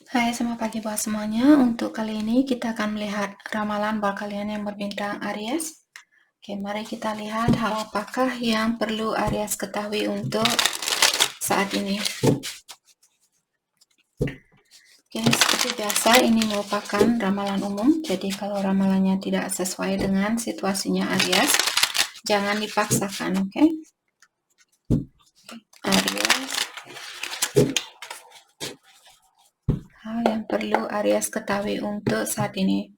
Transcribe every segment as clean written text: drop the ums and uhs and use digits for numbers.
Hai, selamat pagi buat semuanya. Untuk kali ini kita akan melihat ramalan buat kalian yang berbintang Aries. Oke, mari kita lihat hal apakah yang perlu Aries ketahui untuk saat ini. Oke, seperti biasa ini merupakan ramalan umum. Jadi kalau ramalannya tidak sesuai dengan situasinya Aries, jangan dipaksakan, oke? Aries. Hal yang perlu Aries ketahui untuk saat ini.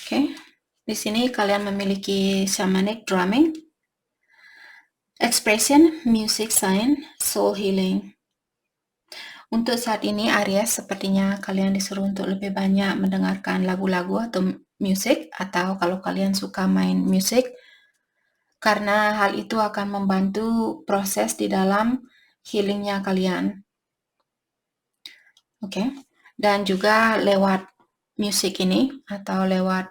Oke, di sini kalian memiliki shamanic drumming, expression, music sign, soul healing. Untuk saat ini Aries sepertinya kalian disuruh untuk lebih banyak mendengarkan lagu-lagu atau musik, atau kalau kalian suka main musik, karena hal itu akan membantu proses di dalam healingnya kalian. Oke, dan juga lewat musik ini atau lewat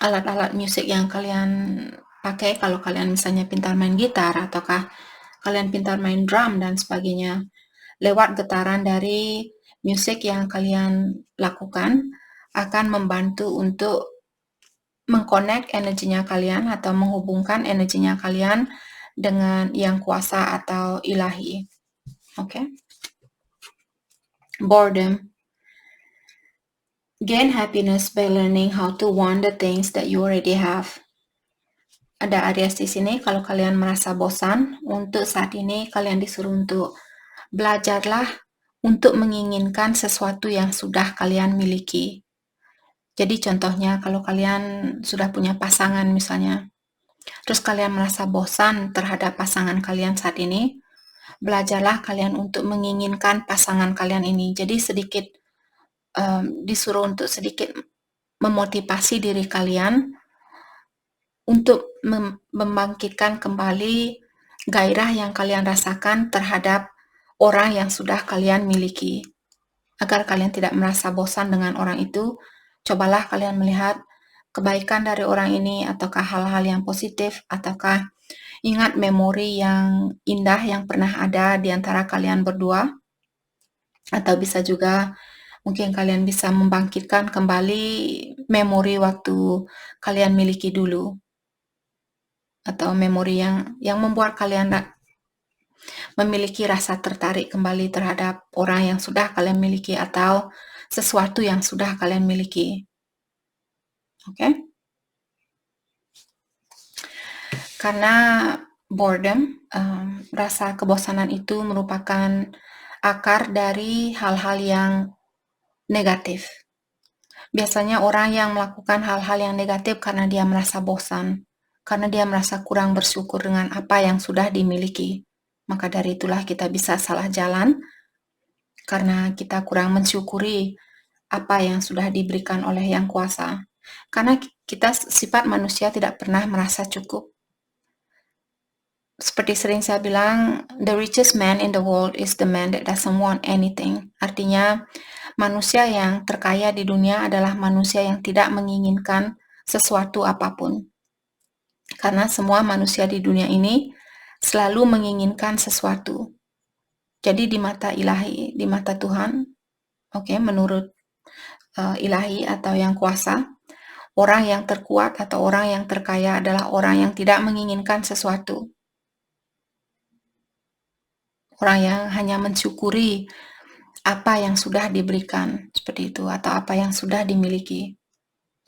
alat-alat musik yang kalian pakai, kalau kalian misalnya pintar main gitar ataukah kalian pintar main drum dan sebagainya, lewat getaran dari musik yang kalian lakukan akan membantu untuk mengconnect energinya kalian atau menghubungkan energinya kalian dengan yang kuasa atau ilahi. Oke. Boredom. Gain happiness by learning how to want the things that you already have. Ada Aries di sini, kalau kalian merasa bosan, untuk saat ini kalian disuruh untuk belajarlah untuk menginginkan sesuatu yang sudah kalian miliki. Jadi contohnya kalau kalian sudah punya pasangan misalnya, terus kalian merasa bosan terhadap pasangan kalian saat ini, belajarlah kalian untuk menginginkan pasangan kalian ini. Jadi sedikit disuruh untuk sedikit memotivasi diri kalian untuk membangkitkan kembali gairah yang kalian rasakan terhadap orang yang sudah kalian miliki. Agar kalian tidak merasa bosan dengan orang itu, cobalah kalian melihat kebaikan dari orang ini, ataukah hal-hal yang positif, ataukah ingat memori yang indah yang pernah ada di antara kalian berdua, atau bisa juga mungkin kalian bisa membangkitkan kembali memori waktu kalian miliki dulu, atau memori yang membuat kalian memiliki rasa tertarik kembali terhadap orang yang sudah kalian miliki atau sesuatu yang sudah kalian miliki. Oke? Karena boredom, rasa kebosanan itu merupakan akar dari hal-hal yang negatif. Biasanya orang yang melakukan hal-hal yang negatif karena dia merasa bosan, karena dia merasa kurang bersyukur dengan apa yang sudah dimiliki. Maka dari itulah kita bisa salah jalan, karena kita kurang mensyukuri apa yang sudah diberikan oleh Yang Kuasa. Karena kita sifat manusia tidak pernah merasa cukup. Seperti sering saya bilang, the richest man in the world is the man that doesn't want anything. Artinya, manusia yang terkaya di dunia adalah manusia yang tidak menginginkan sesuatu apapun. Karena semua manusia di dunia ini selalu menginginkan sesuatu. Jadi di mata ilahi, di mata Tuhan, menurut ilahi atau Yang Kuasa, orang yang terkuat atau orang yang terkaya adalah orang yang tidak menginginkan sesuatu. Orang yang hanya mensyukuri apa yang sudah diberikan, seperti itu, atau apa yang sudah dimiliki.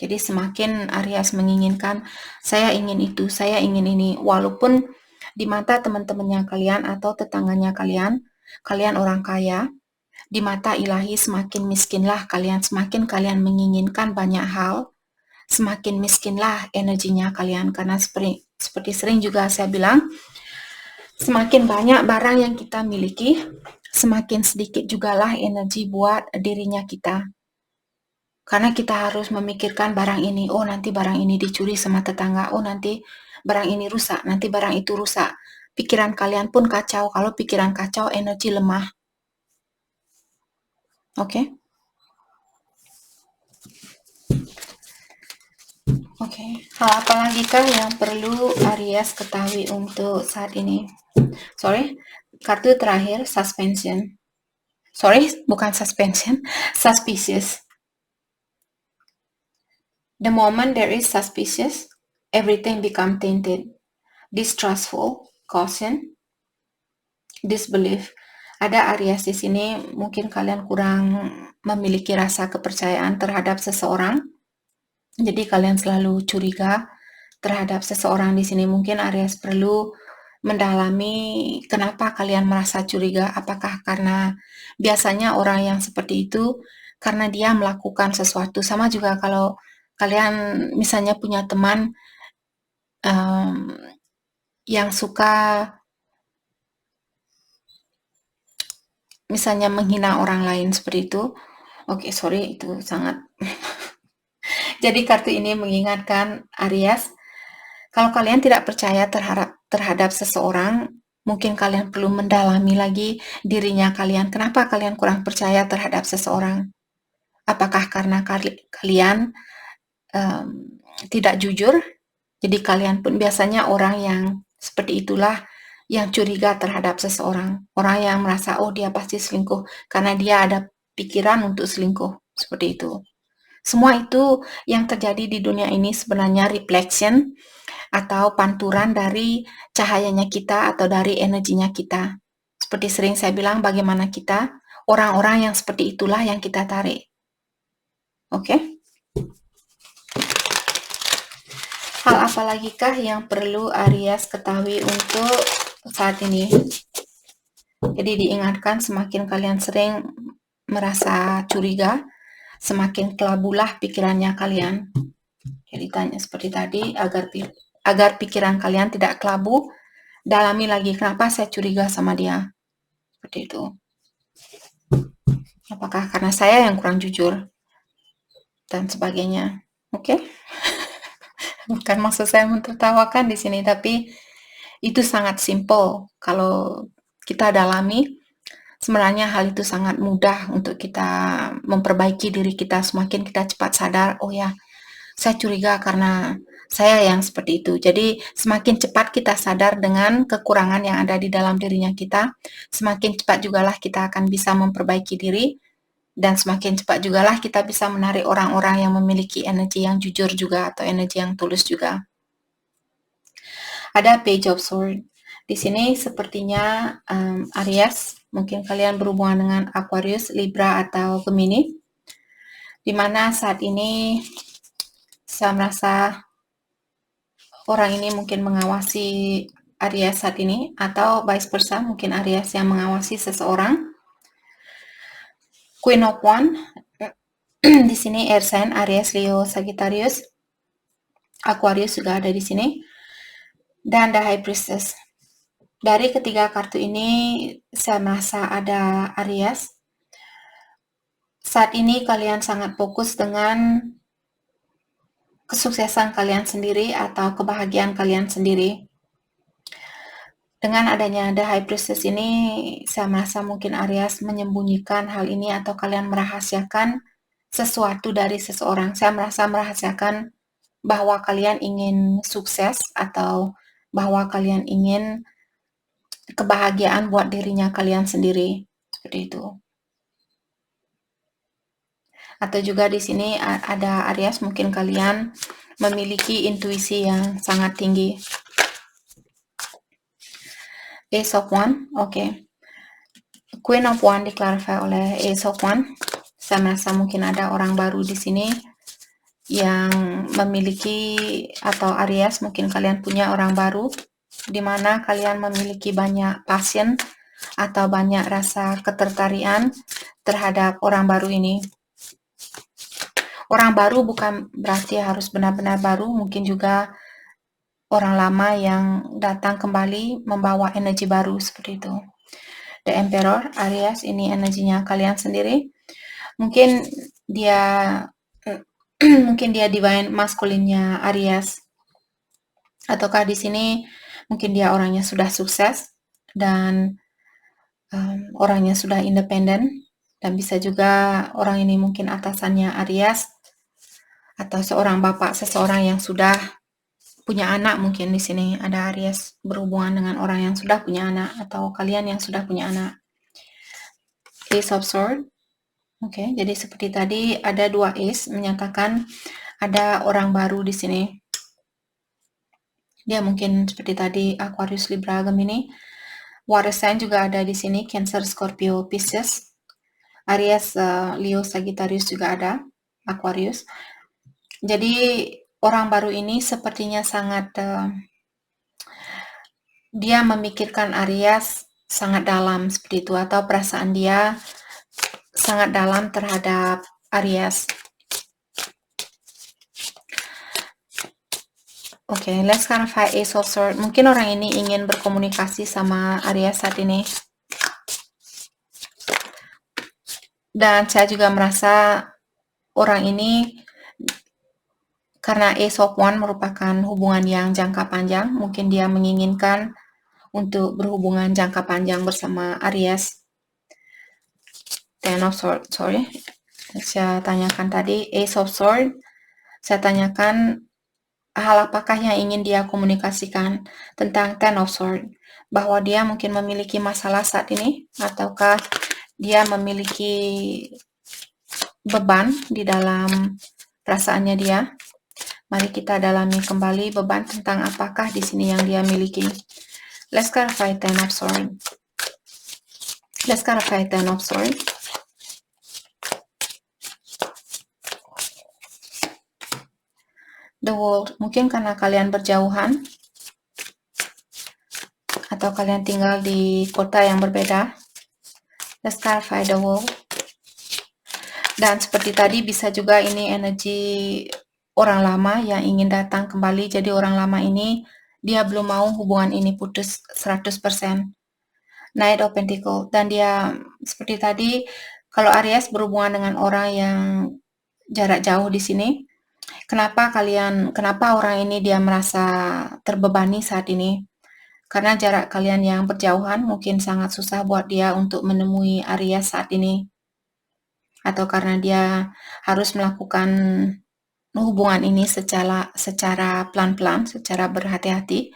Jadi semakin Aries menginginkan, saya ingin itu, saya ingin ini, walaupun di mata teman-temannya kalian atau tetangganya kalian, kalian orang kaya, di mata ilahi semakin miskinlah kalian, semakin kalian menginginkan banyak hal, semakin miskinlah energinya kalian. Karena seperti sering juga saya bilang, semakin banyak barang yang kita miliki, semakin sedikit jugalah energi buat dirinya kita. Karena kita harus memikirkan barang ini, oh nanti barang ini dicuri sama tetangga, oh nanti barang ini rusak, nanti barang itu rusak. Pikiran kalian pun kacau. Kalau pikiran kacau, energi lemah. Oke? Oke. Hal apa lagi kah yang perlu Aries ketahui untuk saat ini? Kartu terakhir, suspension. Sorry, bukan suspension, suspicious. The moment there is suspicious, everything become tainted. Distrustful, caution, disbelief. Ada Aries di sini, mungkin kalian kurang memiliki rasa kepercayaan terhadap seseorang. Jadi kalian selalu curiga terhadap seseorang di sini. Mungkin Aries perlu mendalami kenapa kalian merasa curiga. Apakah karena biasanya orang yang seperti itu karena dia melakukan sesuatu. Sama juga kalau kalian misalnya punya teman yang suka misalnya menghina orang lain seperti itu. Oke, sorry, itu sangat. Jadi kartu ini mengingatkan Aries, kalau kalian tidak percaya terhadap seseorang, mungkin kalian perlu mendalami lagi dirinya kalian. Kenapa kalian kurang percaya terhadap seseorang? Apakah karena kalian tidak jujur? Jadi kalian pun biasanya orang yang seperti itulah yang curiga terhadap seseorang. Orang yang merasa, oh dia pasti selingkuh, karena dia ada pikiran untuk selingkuh. Seperti itu. Semua itu yang terjadi di dunia ini sebenarnya reflection atau panturan dari cahayanya kita atau dari energinya kita. Seperti sering saya bilang, bagaimana kita, orang-orang yang seperti itulah yang kita tarik. Oke? Hal apa lagi kah yang perlu Aries ketahui untuk saat ini? Jadi diingatkan, semakin kalian sering merasa curiga, semakin kelabulah pikirannya kalian. Jadi tanya seperti tadi, agar pikiran kalian tidak kelabu, dalami lagi kenapa saya curiga sama dia. Seperti itu. Apakah karena saya yang kurang jujur? Dan sebagainya. Oke? Bukan maksud saya mentertawakan di sini, tapi itu sangat simple. Kalau kita dalami, sebenarnya hal itu sangat mudah untuk kita memperbaiki diri kita. Semakin kita cepat sadar, oh ya, saya curiga karena saya yang seperti itu. Jadi semakin cepat kita sadar dengan kekurangan yang ada di dalam dirinya kita, semakin cepat jugalah kita akan bisa memperbaiki diri, dan semakin cepat jugalah kita bisa menarik orang-orang yang memiliki energi yang jujur juga atau energi yang tulus juga. Ada Page of Swords. Di sini sepertinya Aries, mungkin kalian berhubungan dengan Aquarius, Libra, atau Gemini, di mana saat ini saya merasa orang ini mungkin mengawasi Aries saat ini, atau vice versa, mungkin Aries yang mengawasi seseorang. Queen of Wands, di sini air sign Aries, Leo, Sagittarius, Aquarius juga ada di sini, dan The High Priestess. Dari ketiga kartu ini, saya merasa ada Aries. Saat ini kalian sangat fokus dengan kesuksesan kalian sendiri atau kebahagiaan kalian sendiri. Dengan adanya The High Priestess ini, saya merasa mungkin Aries menyembunyikan hal ini atau kalian merahasiakan sesuatu dari seseorang. Saya merasa merahasiakan bahwa kalian ingin sukses atau bahwa kalian ingin kebahagiaan buat dirinya kalian sendiri. Seperti itu. Atau juga di sini ada Aries, mungkin kalian memiliki intuisi yang sangat tinggi. Ace of Wands, oke. Queen of Wands diklarifikasi oleh Ace of Wands. Saya merasa mungkin ada orang baru di sini yang memiliki, atau Aries, mungkin kalian punya orang baru, di mana kalian memiliki banyak passion atau banyak rasa ketertarikan terhadap orang baru ini. Orang baru bukan berarti harus benar-benar baru, mungkin juga orang lama yang datang kembali membawa energi baru seperti itu. The Emperor, Aries, ini energinya kalian sendiri. Mungkin dia divine masculine-nya Aries. Ataukah di sini mungkin dia orangnya sudah sukses dan orangnya sudah independen, dan bisa juga orang ini mungkin atasannya Aries atau seorang bapak seseorang yang sudah punya anak, mungkin di sini ada Aries berhubungan dengan orang yang sudah punya anak atau kalian yang sudah punya anak. Ace of Swords. Oke, jadi seperti tadi ada 2 ace menyatakan ada orang baru di sini. Dia mungkin seperti tadi Aquarius, Libra, Gemini. Water sign juga ada di sini, Cancer, Scorpio, Pisces. Aries, Leo, Sagittarius juga ada, Aquarius. Jadi orang baru ini sepertinya sangat dia memikirkan Aries sangat dalam seperti itu, atau perasaan dia sangat dalam terhadap Aries. Oke, let's clarify Ace of Swords. Mungkin orang ini ingin berkomunikasi sama Aries saat ini. Dan saya juga merasa orang ini, karena Ace of Wands merupakan hubungan yang jangka panjang, mungkin dia menginginkan untuk berhubungan jangka panjang bersama Aries. Ten of Swords, sorry. Saya tanyakan tadi, Ace of Swords. Saya tanyakan hal apakah yang ingin dia komunikasikan tentang Ten of Swords. Bahwa dia mungkin memiliki masalah saat ini, ataukah dia memiliki beban di dalam perasaannya dia. Mari kita dalami kembali beban tentang apakah di sini yang dia miliki. Let's clarify Ten of Swords. Let's clarify Ten of Swords. The World, mungkin karena kalian berjauhan atau kalian tinggal di kota yang berbeda. Let's clarify the World. Dan seperti tadi bisa juga ini energi orang lama yang ingin datang kembali. Jadi orang lama ini dia belum mau hubungan ini putus 100%. Knight of Pentacles. Dan dia seperti tadi, kalau Aries berhubungan dengan orang yang jarak jauh di sini, kenapa orang ini dia merasa terbebani saat ini? Karena jarak kalian yang berjauhan mungkin sangat susah buat dia untuk menemui Aries saat ini. Atau karena dia harus melakukan hubungan ini secara pelan-pelan, secara berhati-hati.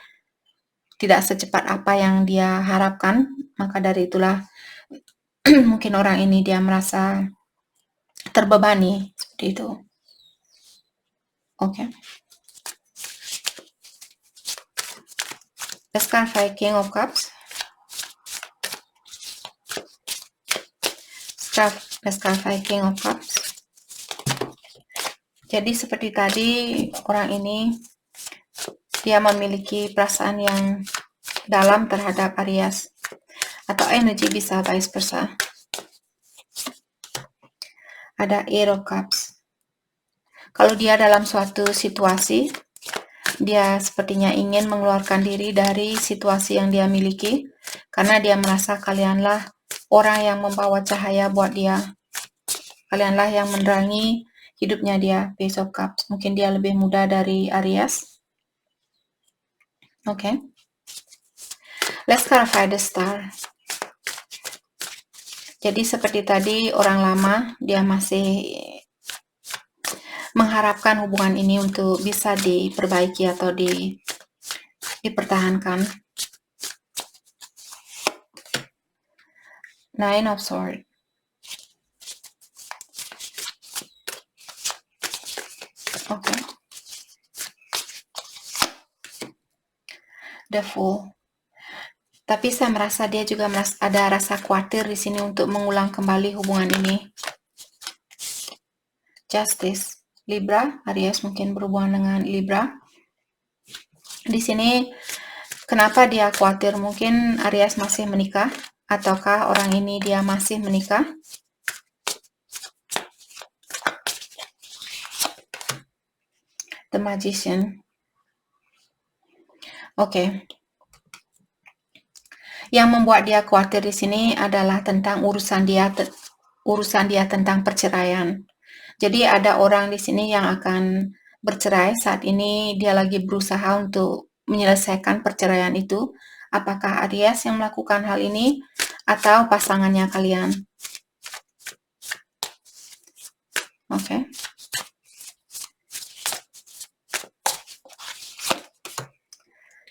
Tidak secepat apa yang dia harapkan. Maka dari itulah mungkin orang ini dia merasa terbebani seperti itu. Oke. Let's clarify King of Cups. Let's clarify King of Cups. Jadi seperti tadi orang ini dia memiliki perasaan yang dalam terhadap Aries, atau energi bisa vice versa. Ada Eight of Cups. Kalau dia dalam suatu situasi, dia sepertinya ingin mengeluarkan diri dari situasi yang dia miliki, karena dia merasa kalianlah orang yang membawa cahaya buat dia. Kalianlah yang menerangi hidupnya dia. Page of Cups. Mungkin dia lebih muda dari Aries. Oke. Let's clarify the Star. Jadi seperti tadi orang lama dia masih mengharapkan hubungan ini untuk bisa diperbaiki atau dipertahankan. Nine of Swords. Oke. The Fool. Tapi saya merasa dia juga ada rasa khawatir di sini untuk mengulang kembali hubungan ini. Justice. Libra, Aries mungkin berhubungan dengan Libra. Di sini kenapa dia khawatir? Mungkin Aries masih menikah, ataukah orang ini dia masih menikah? The Magician. Oke. Yang membuat dia khawatir di sini adalah tentang urusan dia tentang perceraian. Jadi ada orang di sini yang akan bercerai saat ini, dia lagi berusaha untuk menyelesaikan perceraian itu. Apakah Aries yang melakukan hal ini atau pasangannya kalian? Oke.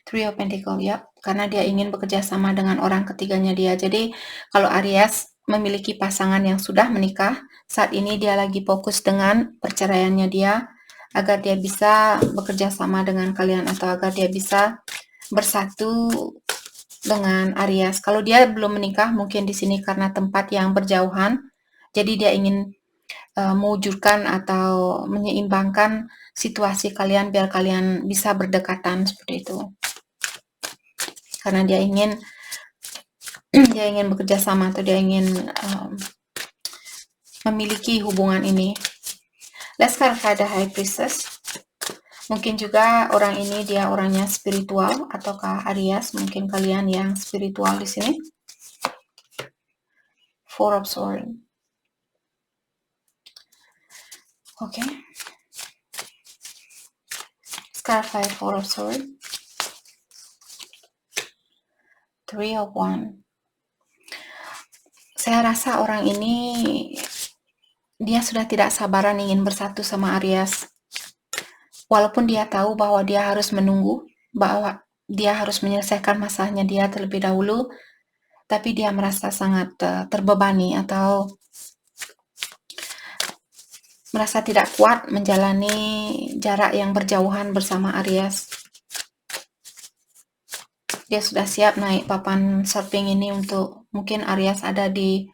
Three of Pentacles, ya, karena dia ingin bekerja sama dengan orang ketiganya dia. Jadi kalau Aries memiliki pasangan yang sudah menikah, saat ini dia lagi fokus dengan perceraiannya dia, agar dia bisa bekerja sama dengan kalian atau agar dia bisa bersatu dengan Aries. Kalau dia belum menikah, mungkin di sini karena tempat yang berjauhan, jadi dia ingin mewujudkan atau menyeimbangkan situasi kalian biar kalian bisa berdekatan seperti itu. Karena dia ingin bekerja sama atau dia ingin memiliki hubungan ini. Let's clarify the High Priestess. Mungkin juga orang ini dia orangnya spiritual, ataukah Aries mungkin kalian yang spiritual di sini. Four of Swords. Oke. Let's clarify Four of Swords. Three of Wands. Saya rasa orang ini dia sudah tidak sabaran ingin bersatu sama Aries. Walaupun dia tahu bahwa dia harus menunggu, bahwa dia harus menyelesaikan masalahnya dia terlebih dahulu, tapi dia merasa sangat terbebani atau merasa tidak kuat menjalani jarak yang berjauhan bersama Aries. Dia sudah siap naik papan surfing ini untuk mungkin Aries ada di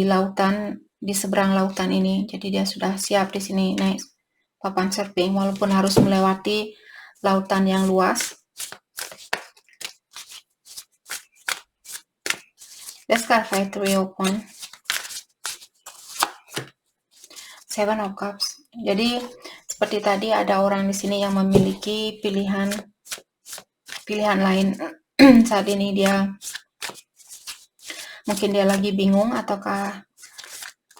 lautan, di seberang lautan ini. Jadi dia sudah siap di sini naik papan surfing walaupun harus melewati lautan yang luas. Let's clarify Three of Wands. Seven of Cups. Jadi seperti tadi ada orang di sini yang memiliki pilihan lain. Saat ini dia mungkin dia lagi bingung ataukah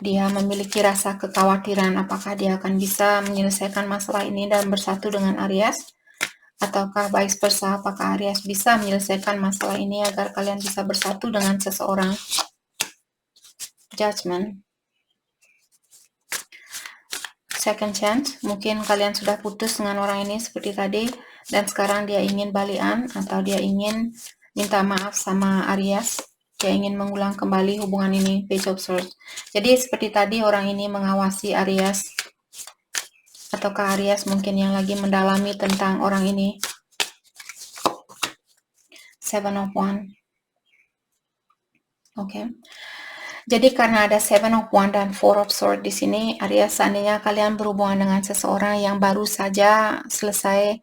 dia memiliki rasa kekhawatiran apakah dia akan bisa menyelesaikan masalah ini dan bersatu dengan Aries, ataukah vice versa, apakah Aries bisa menyelesaikan masalah ini agar kalian bisa bersatu dengan seseorang. Judgment. Second chance, mungkin kalian sudah putus dengan orang ini seperti tadi dan sekarang dia ingin balikan atau dia ingin minta maaf sama Aries, dia ingin mengulang kembali hubungan ini. Page of Swords. Jadi seperti tadi orang ini mengawasi Aries, ataukah Aries mungkin yang lagi mendalami tentang orang ini. Seven of Wands. Oke. Jadi karena ada Seven of Wands dan Four of Swords di sini, Aries, seandainya kalian berhubungan dengan seseorang yang baru saja selesai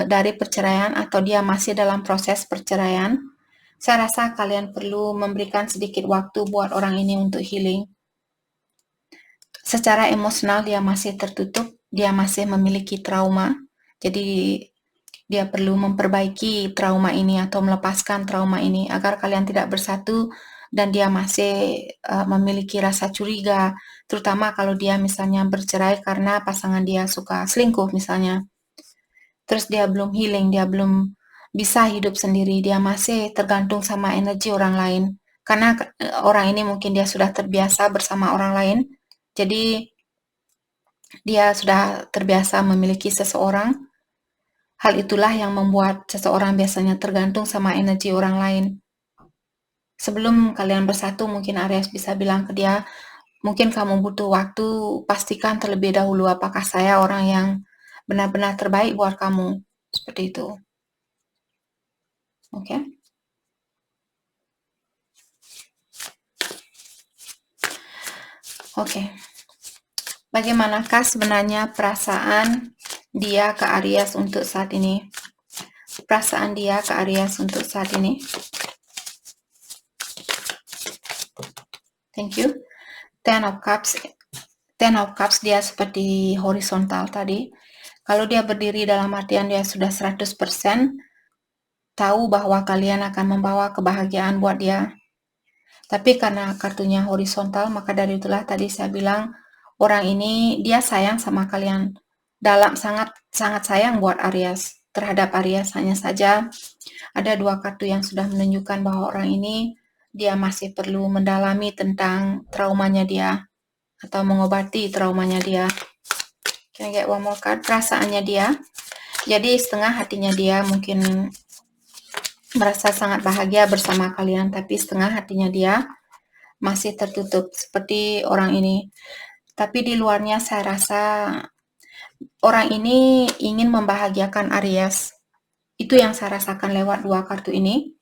dari perceraian atau dia masih dalam proses perceraian, saya rasa kalian perlu memberikan sedikit waktu buat orang ini untuk healing. Secara emosional dia masih tertutup, dia masih memiliki trauma, jadi dia perlu memperbaiki trauma ini atau melepaskan trauma ini agar kalian tidak bersatu dan dia masih memiliki rasa curiga, terutama kalau dia misalnya bercerai karena pasangan dia suka selingkuh misalnya. Terus dia belum healing, dia belum bisa hidup sendiri, dia masih tergantung sama energi orang lain. Karena orang ini mungkin dia sudah terbiasa bersama orang lain, jadi dia sudah terbiasa memiliki seseorang. Hal itulah yang membuat seseorang biasanya tergantung sama energi orang lain. Sebelum kalian bersatu, mungkin Aries bisa bilang ke dia, mungkin kamu butuh waktu, pastikan terlebih dahulu apakah saya orang yang benar-benar terbaik buat kamu. Seperti itu. Oke. Oke. Bagaimanakah sebenarnya perasaan dia ke Aries untuk saat ini? Perasaan dia ke Aries untuk saat ini. Thank you. Ten of Cups. Ten of Cups dia seperti horizontal tadi. Kalau dia berdiri dalam artian dia sudah 100% tahu bahwa kalian akan membawa kebahagiaan buat dia. Tapi karena kartunya horizontal, maka dari itulah tadi saya bilang orang ini dia sayang sama kalian. Dalam sangat sayang buat Aries, terhadap Aries. Hanya saja ada dua kartu yang sudah menunjukkan bahwa orang ini dia masih perlu mendalami tentang traumanya dia atau mengobati traumanya dia. Can I get one more card? Perasaannya dia. Jadi setengah hatinya dia mungkin merasa sangat bahagia bersama kalian, tapi setengah hatinya dia masih tertutup seperti orang ini. Tapi di luarnya saya rasa orang ini ingin membahagiakan Aries. Itu yang saya rasakan lewat 2 kartu ini.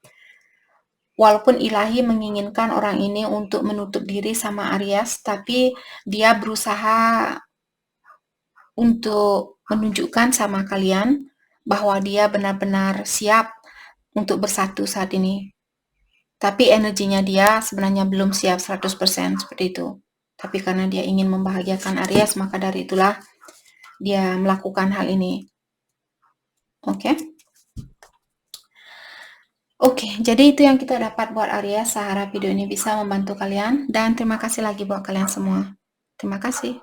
Walaupun ilahi menginginkan orang ini untuk menutup diri sama Aries, tapi dia berusaha untuk menunjukkan sama kalian bahwa dia benar-benar siap untuk bersatu saat ini. Tapi energinya dia sebenarnya belum siap 100% seperti itu. Tapi karena dia ingin membahagiakan Aries, maka dari itulah dia melakukan hal ini. Oke? Oke, jadi itu yang kita dapat buat Aries. Saya harap video ini bisa membantu kalian. Dan terima kasih lagi buat kalian semua. Terima kasih.